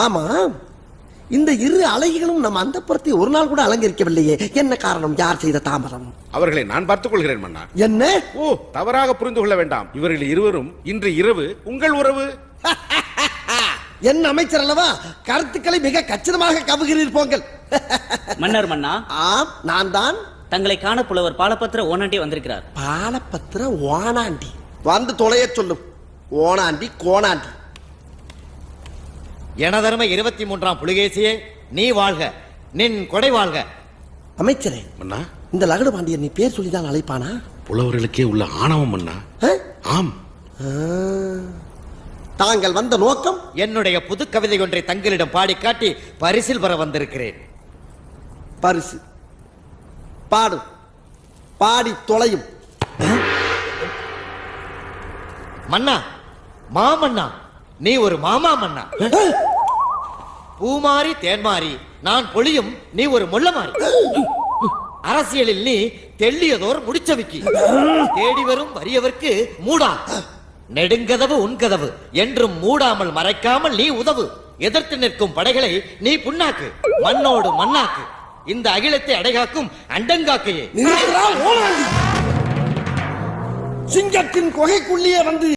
ஆமா, இந்த இரு அழகிகளும் நம்ம அந்தப்புறத்தை ஒரு நாள் கூட அலங்கரிக்கவில்லையே, என்ன காரணம்? யார் செய்த தாமதம்? அவர்களை நான் பார்த்துக் கொள்கிறேன் மன்னா. என்ன? ஓ, தவறாக புரிந்து கொள்ள வேண்டாம். இவர்கள் இருவரும் இன்று இரவு உங்கள் உறவு. என்ன அமைச்சர் அல்லவா, கருத்துக்களை மிக கச்சிதமாக கவுகிறீர் போங்கள். மன்னர் மன்னா. ஆம், நான் தான். தங்களை காண புலவர் பாலபத்திர ஓனாண்டி வந்திருக்கிறார். பாலபத்திர ஓனாண்டி வந்து தொலைய சொல்லும். ஓனாண்டி கோணாண்டி. எனதருமை 23ஆம் புலிகேசியே, நீ வாழ்க, நின் கொடை வாழ்க. அமைச்சரே, மன்னா, இந்த லகடு பாண்டியன் நீ பேர் சொல்லிதான் அழைப்பானா? புலவர்களுக்கே உள்ள ஆணவம் மன்னா. ஆம். தாங்கள் வந்த நோக்கம்? என்னுடைய புது கவிதை ஒன்றை தங்களிடம் பாடி காட்டி பரிசில் பெற வந்திருக்கிறேன். பரிசு பாடு, பாடி தொலையும். மன்னா, மாமன்னா, நீ ஒரு மாமா மன்னா. பூமாரி தேன்மாரி நான் பொழியும், நீ ஒரு முள்ளமாரி. அரசியலில் நீ தெள்ளியதோர் முடிச்சவிக்கி. தேடி வரும் வறியவர்க்கு மூடா, நெடுங்கதவு உன்கதவு என்றும் மூடாமல் மறைக்காமல் நீ உதவு. எதிர்த்து நிற்கும் படைகளை நீ புண்ணாக்கு, மண்ணோடு மண்ணாக்கு. இந்த அகிலத்தை அடைகாக்கும் அண்டங்காக்கையே. சிங்கத்தின் குகைக்குள்ளே வந்து